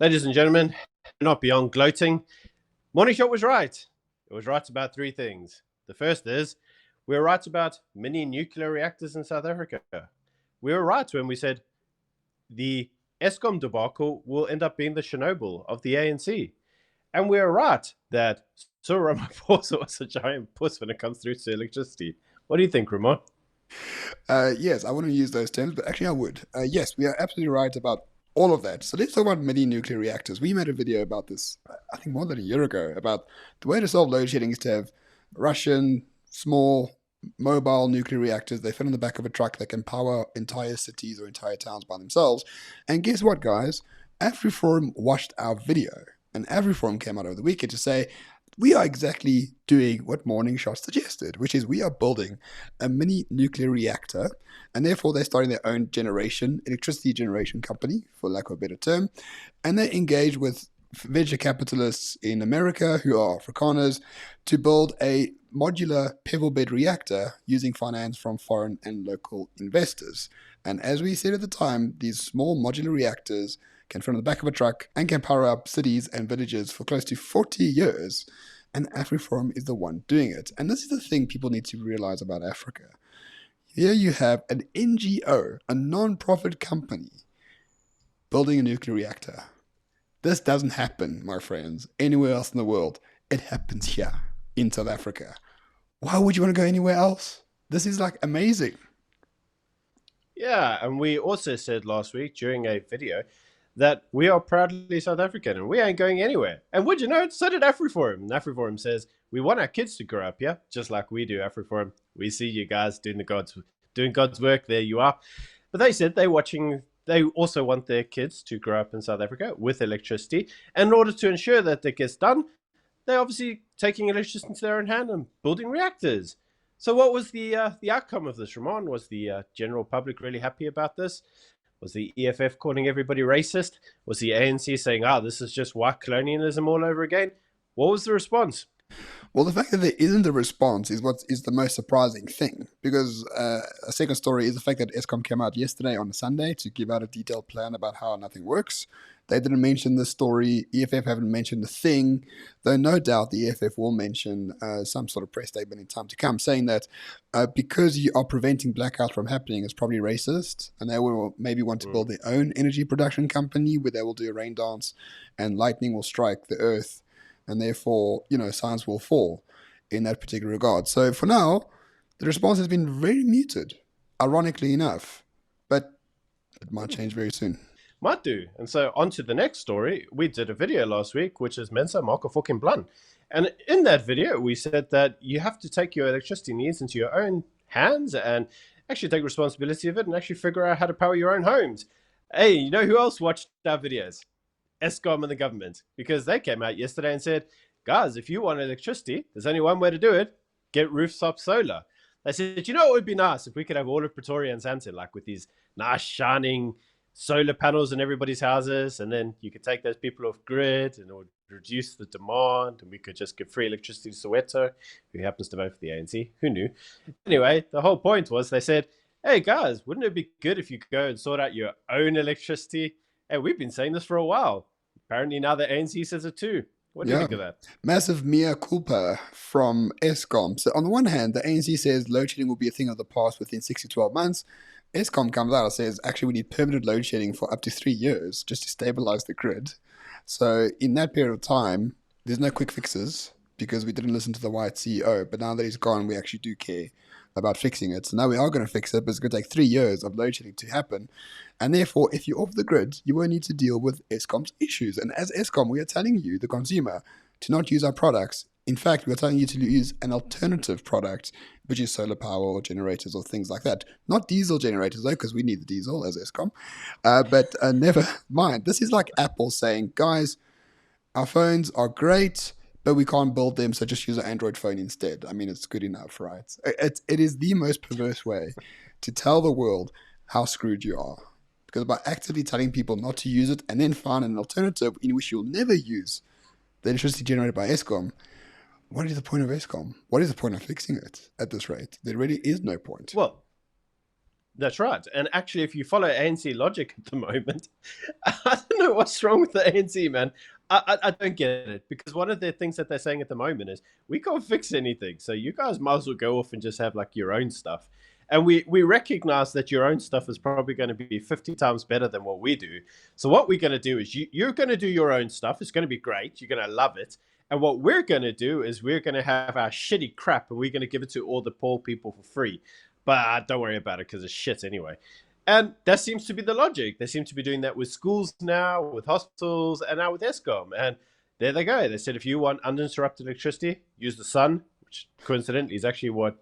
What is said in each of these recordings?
Ladies and gentlemen, not beyond gloating. Morning Shot was right. It was right about three things. The first is, we were right about mini nuclear reactors in South Africa. We were right when we said the Eskom debacle will end up being the Chernobyl of the ANC. And we were right that Cyril Ramaphosa was a giant puss when it comes through to electricity. What do you think, Ramon? Yes, I wouldn't use those terms, but actually I would. Yes, we are absolutely right about all of that. So let's talk about mini nuclear reactors. We made a video about this, I think more than a year ago, about the way to solve load shedding is to have Russian, small, mobile nuclear reactors. They fit on the back of a truck that can power entire cities or entire towns by themselves. And guess what, guys? AfriForum watched our video, and AfriForum came out over the weekend to say, we are exactly doing what Morning Shot suggested, which is we are building a mini nuclear reactor, and therefore they're starting their own electricity generation company, for lack of a better term, and they engage with venture capitalists in America who are Afrikaners to build a modular pebble bed reactor using finance from foreign and local investors. And as we said at the time, these small modular reactors can fit on the back of a truck and can power up cities and villages for close to 40 years. And AfriForum is the one doing it. And this is the thing people need to realize about Africa. Here you have an NGO, a non-profit company, building a nuclear reactor. This doesn't happen, my friends, anywhere else in the world. It happens here in South Africa. Why would you want to go anywhere else? This is like amazing. Yeah, and we also said last week during a video that we are proudly South African and we ain't going anywhere. And would you know it? So did AfriForum. And AfriForum says we want our kids to grow up here, just like we do. AfriForum, we see you guys doing God's work. There you are. But they said they also want their kids to grow up in South Africa with electricity. And in order to ensure that it gets done, they're obviously taking electricity into their own hand and building reactors. So what was the outcome of this, Ramon? Was the general public really happy about this? Was the EFF calling everybody racist? Was the ANC saying, this is just white colonialism all over again? What was the response? Well, the fact that there isn't a response is what is the most surprising thing, because a second story is the fact that Eskom came out yesterday on a Sunday to give out a detailed plan about how nothing works. They didn't mention the story. EFF haven't mentioned the thing, though no doubt the EFF will mention some sort of press statement in time to come, saying that because you are preventing blackouts from happening, it's probably racist, and they will maybe want to build their own energy production company where they will do a rain dance and lightning will strike the earth, and therefore, science will fall in that particular regard. So for now, the response has been very muted, ironically enough, but it might change very soon. Might do. And so on to the next story. We did a video last week, which is Mensa Marco fucking Blunt. And in that video, we said that you have to take your electricity needs into your own hands and actually take responsibility of it and actually figure out how to power your own homes. Hey, you know who else watched our videos? Eskom and the government, because they came out yesterday and said, guys, if you want electricity, there's only one way to do it. Get rooftop solar. They said, what would be nice if we could have all of Pretoria and Sandton, like with these nice shining solar panels in everybody's houses, and then you could take those people off grid and it would reduce the demand, and we could just give free electricity to Soweto, who happens to vote for the ANC. Who knew? Anyway, the whole point was they said, hey guys, wouldn't it be good if you could go and sort out your own electricity? And we've been saying this for a while. Apparently now the ANC says it too. What do you think of that? Massive mea culpa from Eskom. So on the one hand, the ANC says load shedding will be a thing of the past within 6 to 12 months. Eskom comes out and says, actually, we need permanent load shedding for up to 3 years just to stabilize the grid. So in that period of time, there's no quick fixes because we didn't listen to the white CEO. But now that he's gone, we actually do care about fixing it. So now we are going to fix it, but it's going to take 3 years of load shedding to happen. And therefore, if you're off the grid, you won't need to deal with Eskom's issues. And as Eskom, we are telling you, the consumer, to not use our products. In fact, we're telling you to use an alternative product, which is solar power or generators or things like that. Not diesel generators, though, because we need the diesel as Eskom. But never mind. This is like Apple saying, guys, our phones are great, but we can't build them, so just use an Android phone instead. I mean, it's good enough, right? It is the most perverse way to tell the world how screwed you are. Because by actively telling people not to use it and then find an alternative in which you'll never use the electricity generated by Eskom, what is the point of Eskom? What is the point of fixing it at this rate? There really is no point. Well, That's right. And actually, if you follow ANC logic at the moment, I don't know what's wrong with the ANC, man. I don't get it, because one of the things that they're saying at the moment is we can't fix anything. So you guys might as well go off and just have like your own stuff. And we recognize that your own stuff is probably going to be 50 times better than what we do. So what we're going to do is you're going to do your own stuff. It's going to be great. You're going to love it. And what we're going to do is we're going to have our shitty crap and we're going to give it to all the poor people for free. But don't worry about it because it's shit anyway. And that seems to be the logic. They seem to be doing that with schools now, with hospitals, and now with ESCOM. And there they go. They said if you want uninterrupted electricity, use the sun, which coincidentally is actually what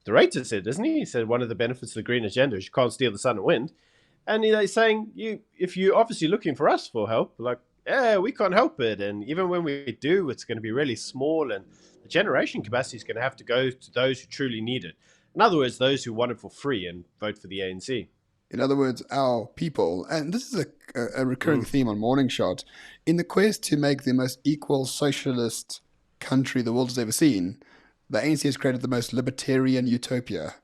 the Rater said, isn't he? He said one of the benefits of the green agenda is you can't steal the sun and wind. And he's saying, if you're obviously looking for us for help, like, yeah, we can't help it. And even when we do, it's going to be really small. And the generation capacity is going to have to go to those who truly need it. In other words, those who want it for free and vote for the ANC. In other words, our people, and this is a recurring theme on Morning Shot, in the quest to make the most equal socialist country the world has ever seen, the ANC has created the most libertarian utopia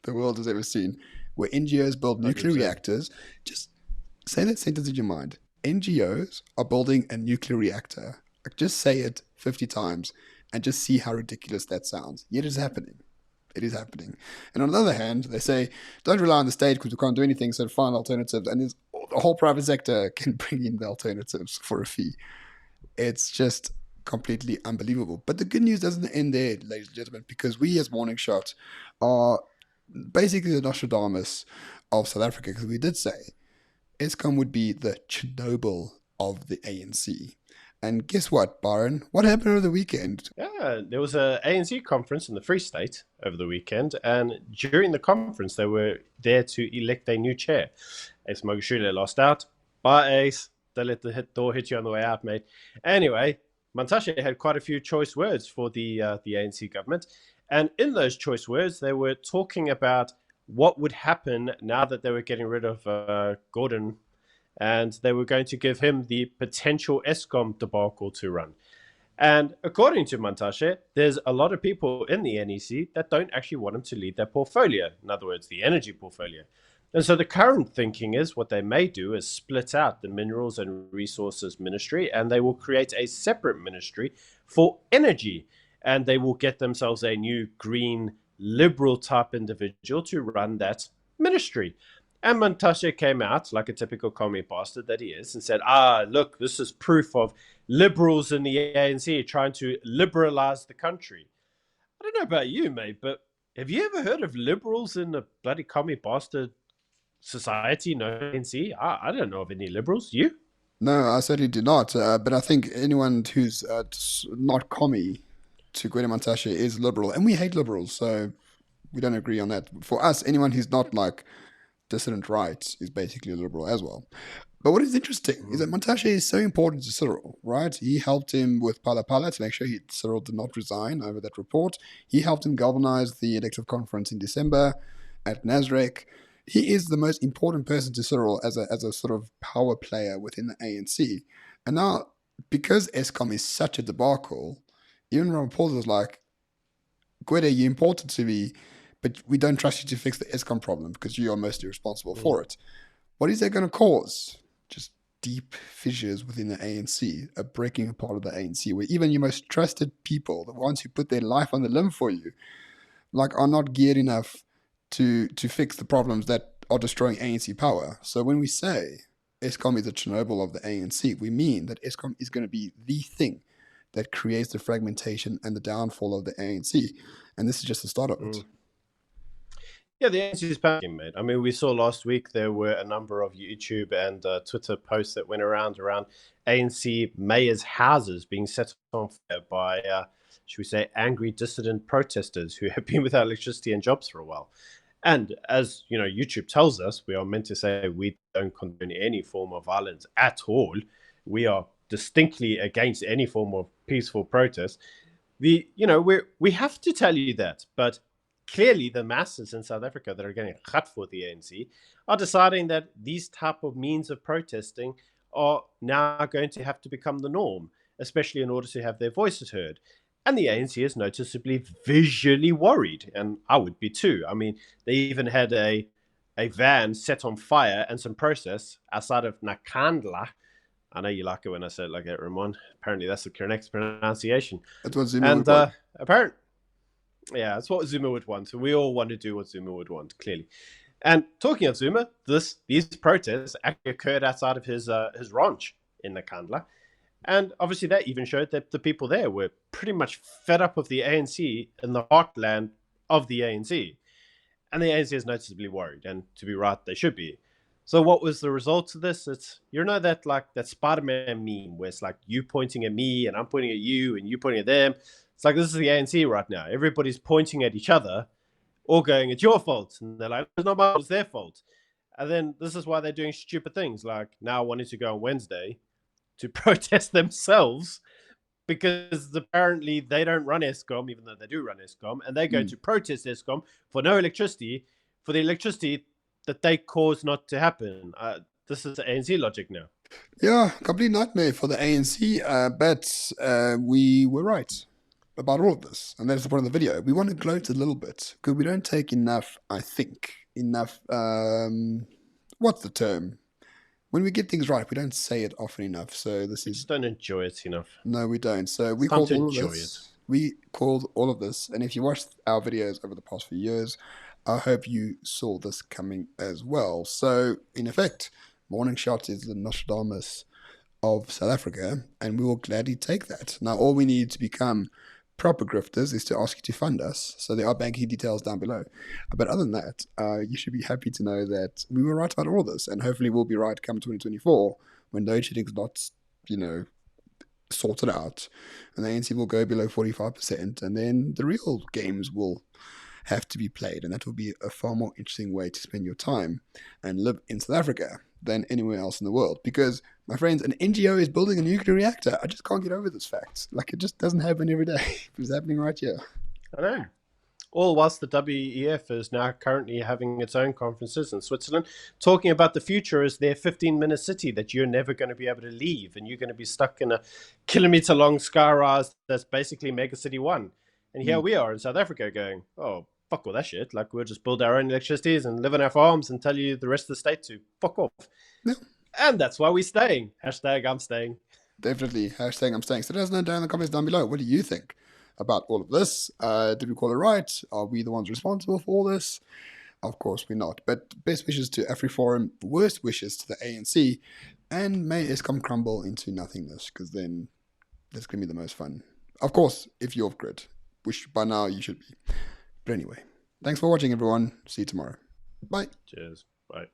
the world has ever seen, where NGOs build nuclear 100%. reactors. Just say that sentence in your mind. NGOs are building a nuclear reactor. Like, just say it 50 times and just see how ridiculous that sounds. Yet it's happening. It is happening. And on the other hand, they say, don't rely on the state because we can't do anything, so find alternatives. And the whole private sector can bring in the alternatives for a fee. It's just completely unbelievable. But the good news doesn't end there, ladies and gentlemen, because we as Morning Shot are basically the Nostradamus of South Africa, because we did say ESCOM would be the Chernobyl of the ANC. And guess what, Byron? What happened over the weekend? Yeah, there was a ANC conference in the Free State over the weekend, and during the conference, they were there to elect a new chair. Ace Mogashule lost out. Bye, Ace. Don't let the door hit you on the way out, mate. Anyway, Mantashe had quite a few choice words for the ANC government, and in those choice words, they were talking about what would happen now that they were getting rid of Gordon, and they were going to give him the potential ESCOM debacle to run. And according to Mantashe, there's a lot of people in the NEC that don't actually want him to lead their portfolio. In other words, the energy portfolio. And so the current thinking is what they may do is split out the Minerals and Resources Ministry, and they will create a separate ministry for energy. And they will get themselves a new green liberal type individual to run that ministry. And Mantashe came out like a typical commie bastard that he is and said, look, this is proof of liberals in the ANC trying to liberalize the country. I don't know about you, mate, but have you ever heard of liberals in a bloody commie bastard society, no ANC? I don't know of any liberals. You? No, I certainly do not. But I think anyone who's not commie to Gwede Mantashe is liberal. And we hate liberals, so we don't agree on that. For us, anyone who's not like dissident right is basically a liberal as well. But what is interesting is that Mantashe is so important to Cyril, right? He helped him with Pala Pala to make sure Cyril did not resign over that report. He helped him galvanize the elective conference in December at Nasrec. He is the most important person to Cyril as a sort of power player within the ANC. And now, because ESCOM is such a debacle, even Ramaphosa is like, Gwede, you're important to me, but we don't trust you to fix the ESCOM problem because you are mostly responsible for it. What is that going to cause? Just deep fissures within the ANC, a breaking apart of the ANC, where even your most trusted people, the ones who put their life on the limb for you, like are not geared enough to fix the problems that are destroying ANC power. So when we say ESCOM is the Chernobyl of the ANC, we mean that ESCOM is going to be the thing that creates the fragmentation and the downfall of the ANC. And this is just the start of it. Yeah, the ANC is panicking, mate. I mean, we saw last week there were a number of YouTube and Twitter posts that went around ANC mayors' houses being set on fire by, should we say, angry dissident protesters who have been without electricity and jobs for a while. And as you know, YouTube tells us, we are meant to say we don't condone any form of violence at all. We are distinctly against any form of peaceful protest. We have to tell you that, but clearly the masses in South Africa that are getting cut for the ANC are deciding that these type of means of protesting are now going to have to become the norm, especially in order to have their voices heard. And the ANC is noticeably visually worried, and I would be too. I mean, they even had a a van set on fire and some process outside of Nakandla. I know you like it when I say it like that, Ramon. Apparently, that's the correct pronunciation. That's what Zuma And would want. apparently, yeah, that's what Zuma would want. So we all want to do what Zuma would want, clearly. And talking of Zuma, these protests actually occurred outside of his ranch in Nakandla. And obviously, that even showed that the people there were pretty much fed up with the ANC in the heartland of the ANC. And the ANC is noticeably worried, and to be right, they should be. So what was the result of this? It's, you know, that like that Spider-Man meme where it's like you pointing at me and I'm pointing at you and you pointing at them. It's like this is the ANC right now. Everybody's pointing at each other, all going, it's your fault. And they're like, it's not my fault, it's their fault. And then this is why they're doing stupid things like now wanting to go on Wednesday to protest themselves because apparently they don't run ESCOM, even though they do run ESCOM, and they're going to protest ESCOM for no electricity, for the electricity that they caused not to happen. This is ANC logic now. Yeah, complete nightmare for the ANC, but we were right about all of this, and that's the point of the video. We want to gloat a little bit, because we don't take enough, I think, what's the term? When we get things right, we don't say it often enough. So this We is just don't enjoy it enough. no, we don't. So we It's time called to all of enjoy this. We called all of this, and if you watched our videos over the past few years, I hope you saw this coming as well. So in effect, Morning Shot is the Nostradamus of South Africa, and we will gladly take that. Now, all we need to become proper grifters is to ask you to fund us. So there are banking details down below. But other than that, you should be happy to know that we were right about all this, and hopefully we'll be right come 2024 when load shedding's not, sorted out, and the ANC will go below 45%, and then the real games will have to be played, and that will be a far more interesting way to spend your time and live in South Africa than anywhere else in the world. Because, my friends, an NGO is building a nuclear reactor. I just can't get over this fact. Like, it just doesn't happen every day. It's happening right here. I know. All whilst the WEF is now currently having its own conferences in Switzerland, talking about the future as their 15-minute city that you're never going to be able to leave, and you're going to be stuck in a kilometer-long skyrise that's basically Mega City 1. And here we are in South Africa going, oh, fuck all that shit. Like, we'll just build our own electricities and live on our farms and tell you the rest of the state to fuck off. Yeah. And that's why we're staying. Hashtag I'm staying. Definitely. Hashtag I'm staying. So let us know down in the comments down below. What do you think about all of this? Did we call it right? Are we the ones responsible for all this? Of course we're not. But best wishes to AfriForum, worst wishes to the ANC, and may ESCOM crumble into nothingness, because then that's going to be the most fun. Of course, if you're off-grid, which by now you should be. But anyway, thanks for watching, everyone. See you tomorrow. Bye. Cheers. Bye.